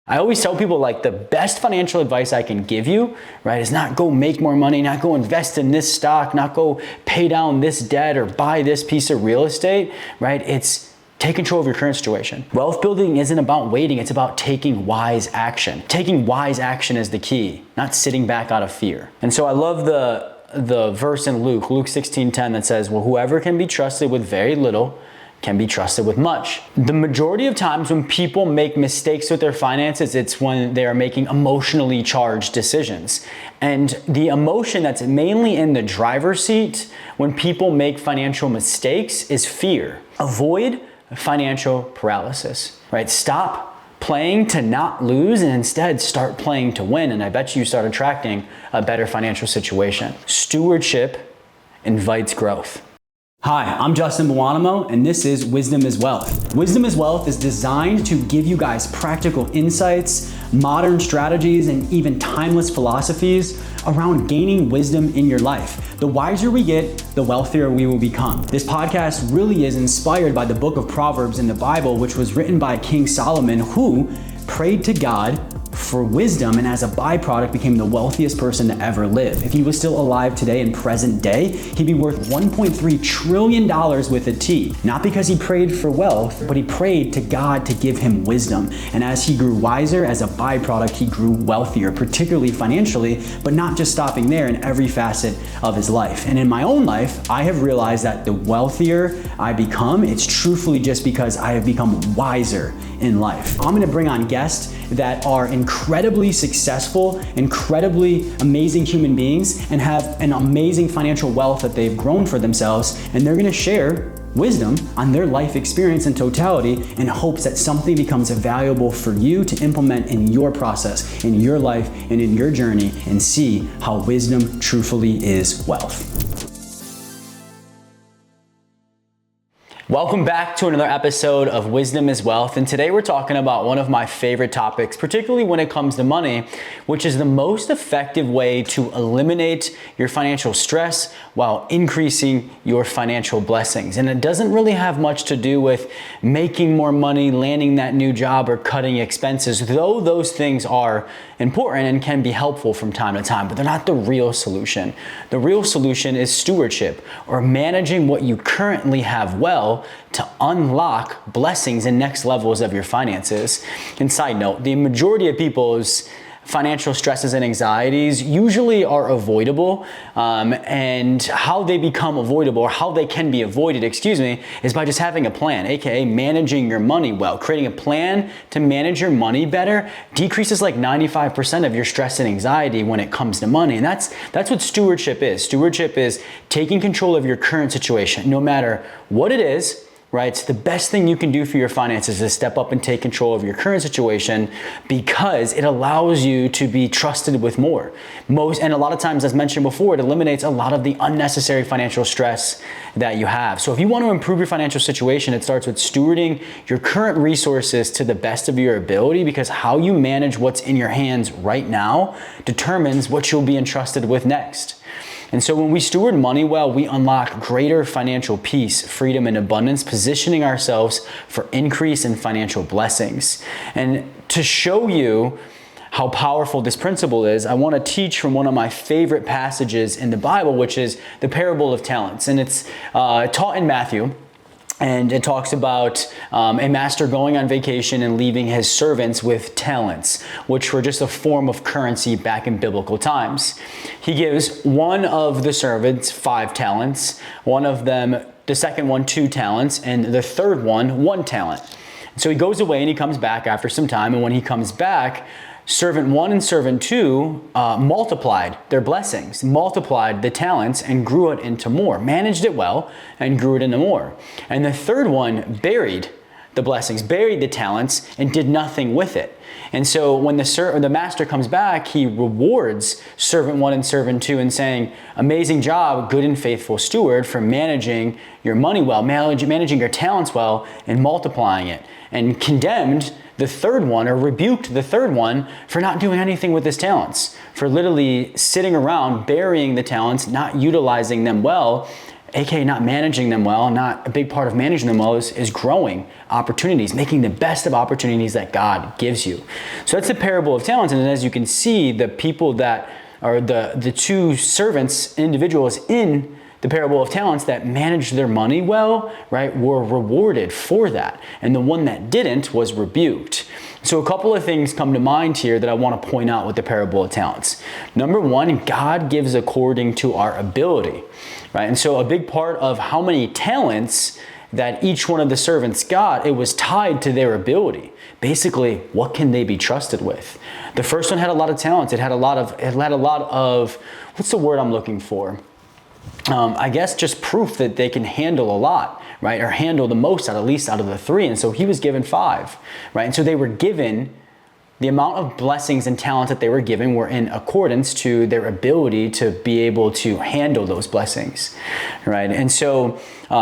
I always tell people, like, the best financial advice I can give you, right, is not go make more money, not go invest in this stock, not go pay down this debt or buy this piece of real estate, right? It's take control of your current situation. Wealth building isn't about waiting, it's about taking wise action. Taking wise action is the key, not sitting back out of fear. And so I love the verse in Luke 16:10 that says, well, whoever can be trusted with very little can be trusted with much. The majority of times when people make mistakes with their finances, it's when they are making emotionally charged decisions. And the emotion that's mainly in the driver's seat when people make financial mistakes is fear. Avoid financial paralysis, right? Stop playing to not lose and instead start playing to win. And I bet you start attracting a better financial situation. Stewardship invites growth. Hi, I'm Justin Buonamo, and this is Wisdom is Wealth. Wisdom is Wealth is designed to give you guys practical insights, modern strategies, and even timeless philosophies around gaining wisdom in your life. The wiser we get, the wealthier we will become. This podcast really is inspired by the book of Proverbs in the Bible, which was written by King Solomon, who prayed to God for wisdom and as a byproduct became the wealthiest person to ever live. If he was still alive today in present day, he'd be worth $1.3 trillion with a T. Not because he prayed for wealth, but he prayed to God to give him wisdom. And as he grew wiser, as a byproduct, he grew wealthier, particularly financially, but not just stopping there, in every facet of his life. And in my own life, I have realized that the wealthier I become, it's truthfully just because I have become wiser in life. I'm gonna bring on guests that are incredibly successful, incredibly amazing human beings, and have an amazing financial wealth that they've grown for themselves, and they're gonna share wisdom on their life experience in totality in hopes that something becomes valuable for you to implement in your process, in your life, and in your journey, and see how wisdom truthfully is wealth. Welcome back to another episode of Wisdom is Wealth, and today we're talking about one of my favorite topics, particularly when it comes to money, which is the most effective way to eliminate your financial stress while increasing your financial blessings. And it doesn't really have much to do with making more money, landing that new job, or cutting expenses, though those things are important and can be helpful from time to time, but they're not the real solution. The real solution is stewardship, or managing what you currently have well to unlock blessings and next levels of your finances. And side note, the majority of people's financial stresses and anxieties usually are avoidable, and how they become avoidable, or how they can be avoided, is by just having a plan, aka managing your money well. Creating a plan to manage your money better decreases like 95% of your stress and anxiety when it comes to money. And that's what stewardship is. Stewardship is taking control of your current situation, no matter what it is. Right? The best thing you can do for your finances is step up and take control of your current situation, because it allows you to be trusted with more. And a lot of times, as mentioned before, it eliminates a lot of the unnecessary financial stress that you have. So if you want to improve your financial situation, it starts with stewarding your current resources to the best of your ability, because how you manage what's in your hands right now determines what you'll be entrusted with next. And so when we steward money well, we unlock greater financial peace, freedom, and abundance, positioning ourselves for increase in financial blessings. And to show you how powerful this principle is, I want to teach from one of my favorite passages in the Bible, which is the parable of talents. And it's taught in Matthew. And it talks about a master going on vacation and leaving his servants with talents, which were just a form of currency back in biblical times. He gives one of the servants 5 talents, one of them, the second one, 2 talents, and the third one, 1 talent. So he goes away and he comes back after some time, and when he comes back, Servant 1 and Servant 2 multiplied their blessings, multiplied the talents, and grew it into more, managed it well, and grew it into more. And the third one buried the blessings, buried the talents, and did nothing with it. And so when the master comes back, he rewards Servant 1 and Servant 2 and saying, amazing job, good and faithful steward, for managing your money well, managing your talents well, and multiplying it. And condemned the third one, or rebuked the third one, for not doing anything with his talents, for literally sitting around burying the talents, not utilizing them well, aka not managing them well. Not a big part of managing them well is growing opportunities, making the best of opportunities that God gives you. So that's the parable of talents. And as you can see, the people that are the two servants, individuals in the parable of talents that managed their money well, right, were rewarded for that. And the one that didn't was rebuked. So a couple of things come to mind here that I want to point out with the parable of talents. Number one, God gives according to our ability, right? And so a big part of how many talents that each one of the servants got, it was tied to their ability. Basically, what can they be trusted with? The first one had a lot of talents. It had a lot of, what's the word I'm looking for? I guess just proof that they can handle a lot, right? Or handle the most at least out of the three. And so he was given 5, right? And so they were given, the amount of blessings and talents that they were given were in accordance to their ability to be able to handle those blessings, right? And so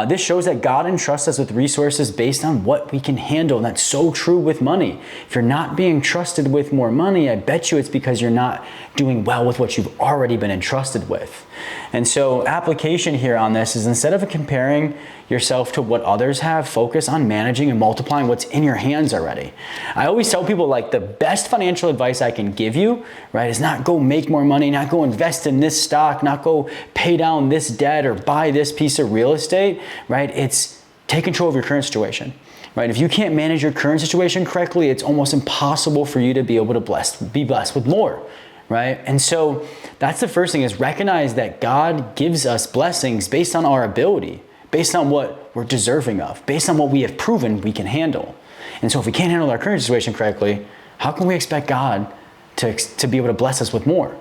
this shows that God entrusts us with resources based on what we can handle. And that's so true with money. If you're not being trusted with more money, I bet you it's because you're not doing well with what you've already been entrusted with. And so application here on this is, instead of comparing yourself to what others have, focus on managing and multiplying what's in your hands already. I always tell people, like, the best financial advice I can give you, right, is not go make more money, not go invest in this stock, not go pay down this debt or buy this piece of real estate, right? It's take control of your current situation. Right? If you can't manage your current situation correctly, it's almost impossible for you to be able to be blessed with more. Right? And so that's the first thing, is recognize that God gives us blessings based on our ability, based on what we're deserving of, based on what we have proven we can handle. And so if we can't handle our current situation correctly, how can we expect God to be able to bless us with more?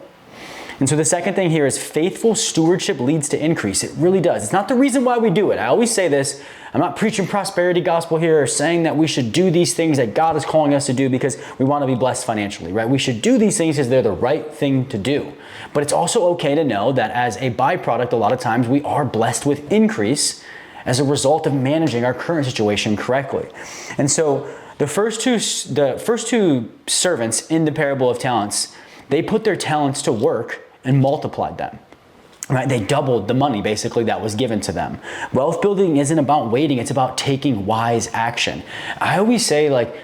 And so the second thing here is faithful stewardship leads to increase. It really does. It's not the reason why we do it. I always say this. I'm not preaching prosperity gospel here or saying that we should do these things that God is calling us to do because we want to be blessed financially, right? We should do these things because they're the right thing to do. But it's also okay to know that as a byproduct, a lot of times we are blessed with increase as a result of managing our current situation correctly. And so the first two servants in the parable of talents, they put their talents to work and multiplied them. Right? They doubled the money basically that was given to them. Wealth building isn't about waiting, it's about taking wise action. I always say, like,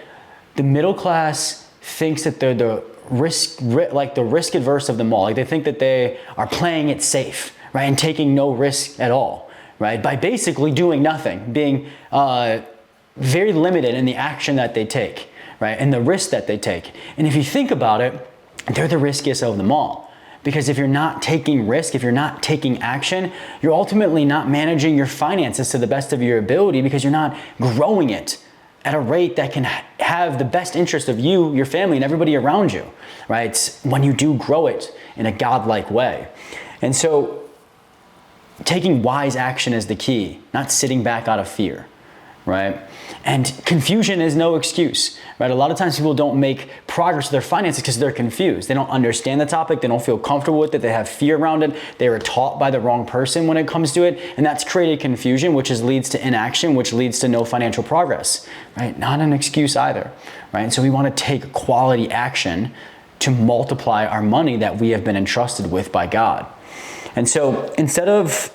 the middle class thinks that they're the risk adverse of them all. Like, they think that they are playing it safe, right? And taking no risk at all, right? By basically doing nothing, being very limited in the action that they take, right? And the risk that they take. And if you think about it, they're the riskiest of them all. Because if you're not taking risk, if you're not taking action, you're ultimately not managing your finances to the best of your ability, because you're not growing it at a rate that can have the best interest of you, your family, and everybody around you, right? It's when you do grow it in a godlike way. And so taking wise action is the key, not sitting back out of fear, right? And confusion is no excuse, right? A lot of times people don't make progress with their finances because they're confused. They don't understand the topic. They don't feel comfortable with it. They have fear around it. They were taught by the wrong person when it comes to it. And that's created confusion, which leads to inaction, which leads to no financial progress, right? Not an excuse either, right? And so we want to take quality action to multiply our money that we have been entrusted with by God. And so instead of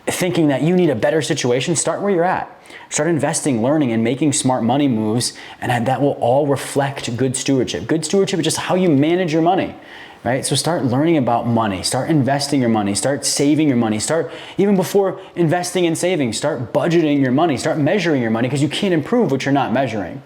thinking that you need a better situation, start where you're at. Start investing, learning, and making smart money moves, and that will all reflect good stewardship. Good stewardship is just how you manage your money, right? So start learning about money. Start investing your money. Start saving your money. Start, even before investing and saving, start budgeting your money. Start measuring your money, because you can't improve what you're not measuring.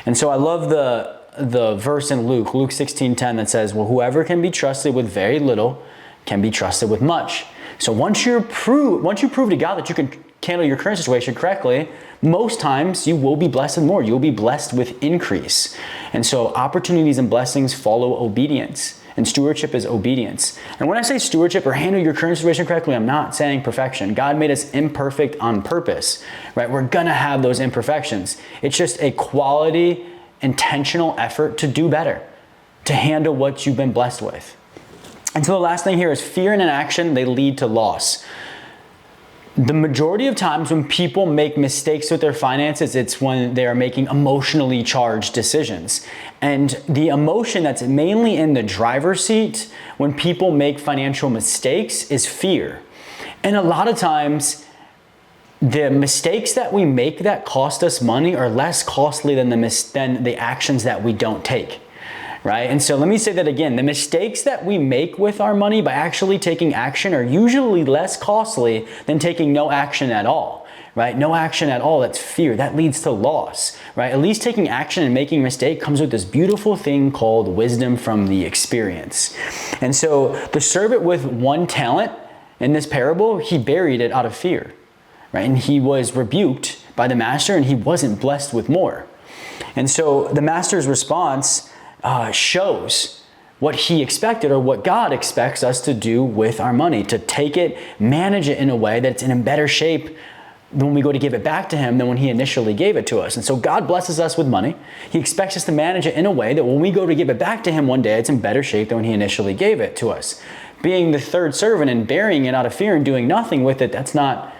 And so I love the verse in Luke 16:10 that says, well, whoever can be trusted with very little can be trusted with much. So once you prove to God that you can handle your current situation correctly, most times you will be blessed with more. You'll be blessed with increase. And so opportunities and blessings follow obedience, and stewardship is obedience. And when I say stewardship or handle your current situation correctly, I'm not saying perfection. God made us imperfect on purpose, right? We're gonna have those imperfections. It's just a quality, intentional effort to do better, to handle what you've been blessed with. And so the last thing here is fear and inaction, they lead to loss. The majority of times when people make mistakes with their finances, it's when they are making emotionally charged decisions. And the emotion that's mainly in the driver's seat when people make financial mistakes is fear. And a lot of times, the mistakes that we make that cost us money are less costly than the actions that we don't take, right? And so let me say that again. The mistakes that we make with our money by actually taking action are usually less costly than taking no action at all, right? No action at all, that's fear. That leads to loss, right? At least taking action and making a mistake comes with this beautiful thing called wisdom from the experience. And so the servant with one talent in this parable, he buried it out of fear. Right? And he was rebuked by the master and he wasn't blessed with more. And so the master's response shows what he expected or what God expects us to do with our money, to take it, manage it in a way that it's in a better shape when we go to give it back to him than when he initially gave it to us. And so God blesses us with money. He expects us to manage it in a way that when we go to give it back to him one day, it's in better shape than when he initially gave it to us. Being the third servant and burying it out of fear and doing nothing with it, that's not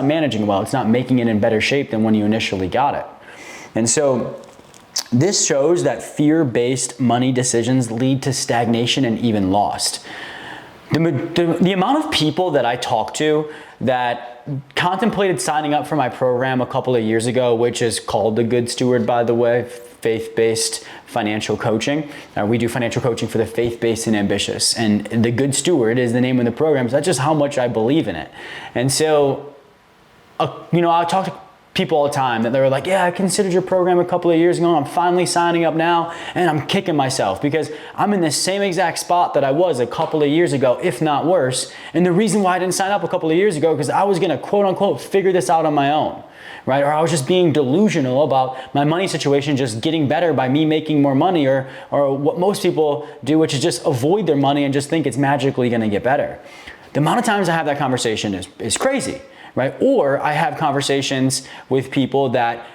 managing well. It's not making it in better shape than when you initially got it. And so this shows that fear-based money decisions lead to stagnation and even loss. The amount of people that I talk to that contemplated signing up for my program a couple of years ago, which is called The Good Steward, by the way, faith-based financial coaching. We do financial coaching for the faith-based and ambitious. And The Good Steward is the name of the program. So that's just how much I believe in it. And so I talk to people all the time that they're like, yeah, I considered your program a couple of years ago. I'm finally signing up now and I'm kicking myself because I'm in the same exact spot that I was a couple of years ago, if not worse. And the reason why I didn't sign up a couple of years ago, because I was going to quote unquote figure this out on my own, right? Or I was just being delusional about my money situation just getting better by me making more money, or what most people do, which is just avoid their money and just think it's magically going to get better. The amount of times I have that conversation is crazy. Right? Or I have conversations with people that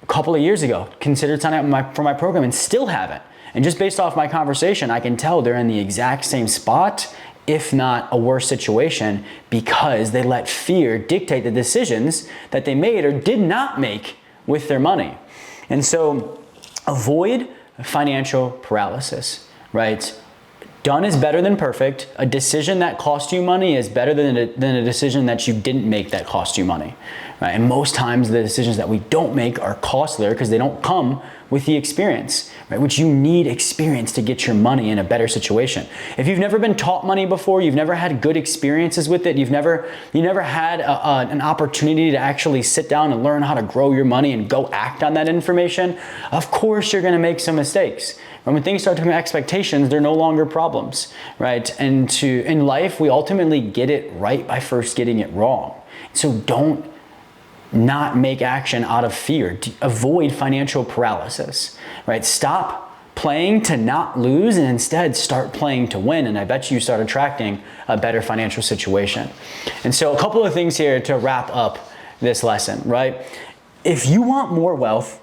a couple of years ago considered signing up for my program and still haven't. And just based off my conversation, I can tell they're in the exact same spot, if not a worse situation, because they let fear dictate the decisions that they made or did not make with their money. And so avoid financial paralysis, right? Done is better than perfect. A decision that cost you money is better than a decision that you didn't make that cost you money. Right? And most times the decisions that we don't make are costlier because they don't come with the experience, right? Which you need experience to get your money in a better situation. If you've never been taught money before, you've never had good experiences with it, you never had an opportunity to actually sit down and learn how to grow your money and go act on that information, of course you're going to make some mistakes. When things start to become expectations, they're no longer problems, right? And in life, we ultimately get it right by first getting it wrong. So don't not make action out of fear. Avoid financial paralysis, right? Stop playing to not lose and instead start playing to win. And I bet you start attracting a better financial situation. And so a couple of things here to wrap up this lesson, right? If you want more wealth,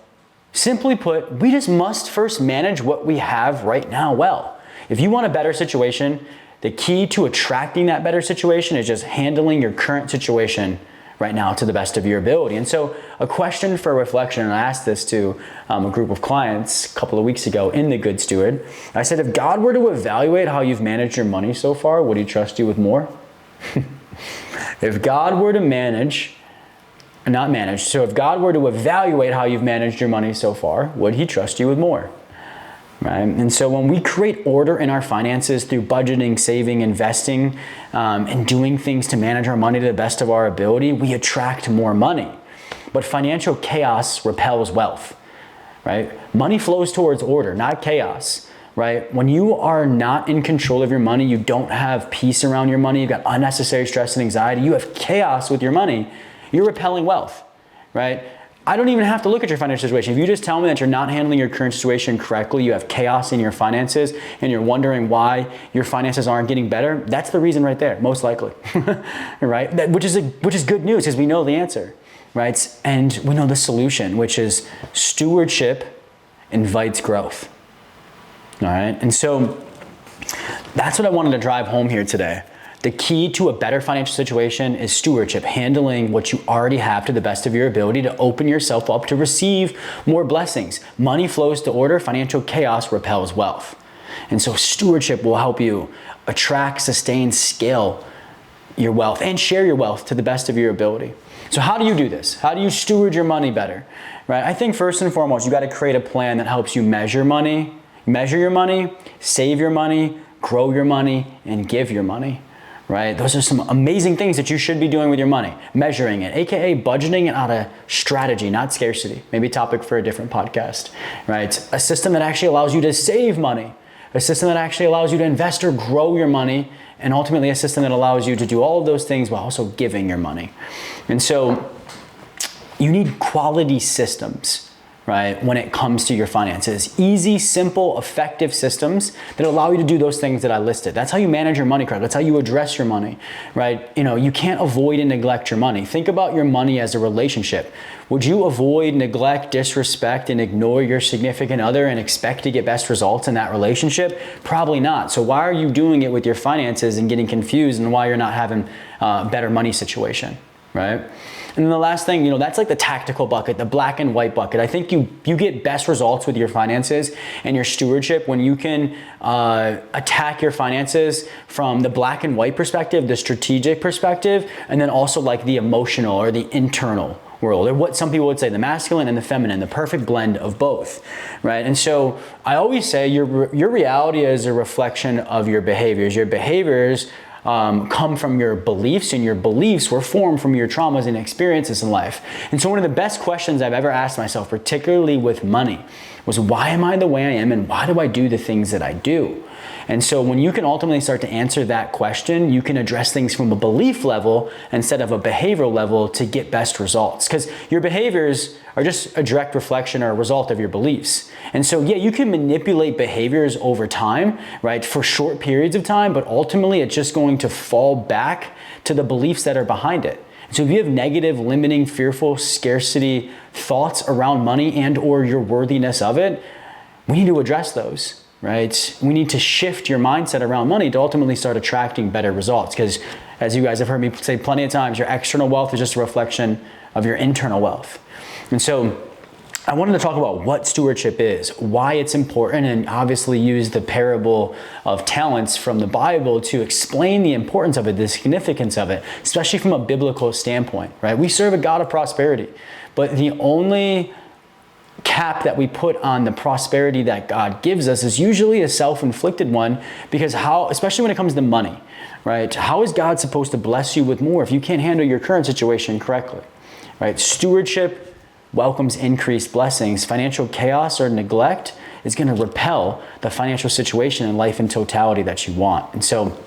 simply put, we just must first manage what we have right now well. If you want a better situation, the key to attracting that better situation is just handling your current situation right now to the best of your ability. And so a question for reflection, and I asked this to a group of clients a couple of weeks ago in The Good Steward. I said, if God were to evaluate how you've managed your money so far, would he trust you with more? If God were to if God were to evaluate how you've managed your money so far, would he trust you with more? Right? And so when we create order in our finances through budgeting, saving, investing, and doing things to manage our money to the best of our ability, we attract more money. But financial chaos repels wealth, right? Money flows towards order, not chaos, right? When you are not in control of your money, you don't have peace around your money, you've got unnecessary stress and anxiety, you have chaos with your money, you're repelling wealth, right? I don't even have to look at your financial situation. If you just tell me that you're not handling your current situation correctly, you have chaos in your finances, and you're wondering why your finances aren't getting better, that's the reason right there, most likely, right? Which is good news because we know the answer, right? And we know the solution, which is stewardship invites growth, all right? And so that's what I wanted to drive home here today. The key to a better financial situation is stewardship, handling what you already have to the best of your ability to open yourself up to receive more blessings. Money flows to order, financial chaos repels wealth. And so stewardship will help you attract, sustain, scale your wealth and share your wealth to the best of your ability. So how do you do this? How do you steward your money better, right? I think first and foremost, you got to create a plan that helps you measure your money, save your money, grow your money, and give your money, right? Those are some amazing things that you should be doing with your money. Measuring it, AKA budgeting it out of strategy, not scarcity. Maybe a topic for a different podcast, right? A system that actually allows you to save money, a system that actually allows you to invest or grow your money, and ultimately a system that allows you to do all of those things while also giving your money. And so you need quality systems, right, when it comes to your finances. Easy, simple, effective systems that allow you to do those things that I listed. That's how you manage your money correctly. That's how you address your money, right? You can't avoid and neglect your money. Think about your money as a relationship. Would you avoid, neglect, disrespect, and ignore your significant other and expect to get best results in that relationship? Probably not. So why are you doing it with your finances and getting confused, and why you're not having a better money situation, right? And then the last thing, that's like the tactical bucket, the black and white bucket. I think you get best results with your finances and your stewardship when you can attack your finances from the black and white perspective, the strategic perspective, and then also like the emotional or the internal world, or what some people would say, the masculine and the feminine, the perfect blend of both, right? And so I always say your reality is a reflection of your behaviors. Your behaviors come from your beliefs, and your beliefs were formed from your traumas and experiences in life. And so one of the best questions I've ever asked myself, particularly with money, was why am I the way I am, and why do I do the things that I do? And so when you can ultimately start to answer that question, you can address things from a belief level instead of a behavioral level to get best results. Because your behaviors are just a direct reflection or a result of your beliefs. And so, yeah, you can manipulate behaviors over time, right, for short periods of time, but ultimately it's just going to fall back to the beliefs that are behind it. So if you have negative, limiting, fearful, scarcity thoughts around money and or your worthiness of it, we need to address those, right? We need to shift your mindset around money to ultimately start attracting better results. Because as you guys have heard me say plenty of times, your external wealth is just a reflection of your internal wealth. And so I wanted to talk about what stewardship is, why it's important, and obviously use the parable of talents from the Bible to explain the importance of it, the significance of it, especially from a biblical standpoint, right? We serve a God of prosperity, but the only cap that we put on the prosperity that God gives us is usually a self-inflicted one, because especially when it comes to money, right? How is God supposed to bless you with more if you can't handle your current situation correctly, right? Stewardship welcomes increased blessings. Financial chaos or neglect is going to repel the financial situation and life in totality that you want. And so,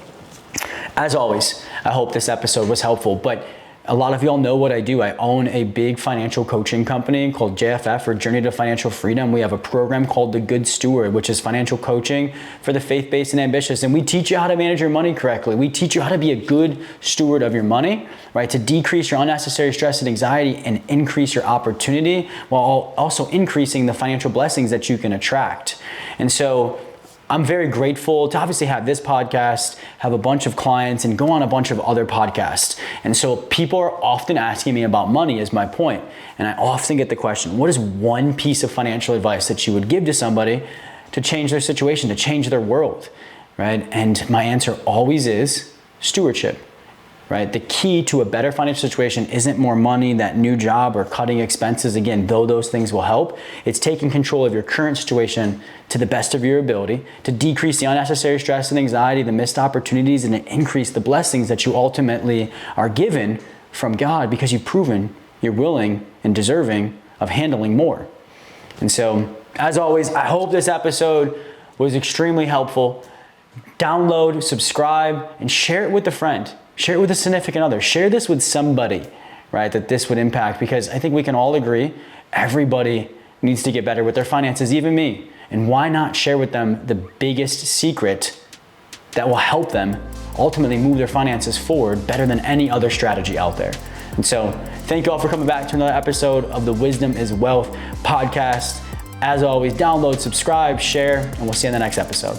as always, I hope this episode was helpful, but a lot of y'all know what I do. I own a big financial coaching company called JFF, or Journey to Financial Freedom. We have a program called The Good Steward, which is financial coaching for the faith-based and ambitious. And we teach you how to manage your money correctly. We teach you how to be a good steward of your money, right? To decrease your unnecessary stress and anxiety and increase your opportunity while also increasing the financial blessings that you can attract. And so I'm very grateful to obviously have this podcast, have a bunch of clients, and go on a bunch of other podcasts. And so people are often asking me about money, is my point. And I often get the question, what is one piece of financial advice that you would give to somebody to change their situation, to change their world, right? And my answer always is stewardship. Right? The key to a better financial situation isn't more money, that new job, or cutting expenses. Again, though those things will help, it's taking control of your current situation to the best of your ability to decrease the unnecessary stress and anxiety, the missed opportunities, and to increase the blessings that you ultimately are given from God, because you've proven you're willing and deserving of handling more. And so, as always, I hope this episode was extremely helpful. Download, subscribe, and share it with a friend. Share it with a significant other. Share this with somebody, right, that this would impact, because I think we can all agree everybody needs to get better with their finances, even me. And why not share with them the biggest secret that will help them ultimately move their finances forward better than any other strategy out there? And so thank you all for coming back to another episode of the Wisdom is Wealth podcast. As always, download, subscribe, share, and we'll see you in the next episode.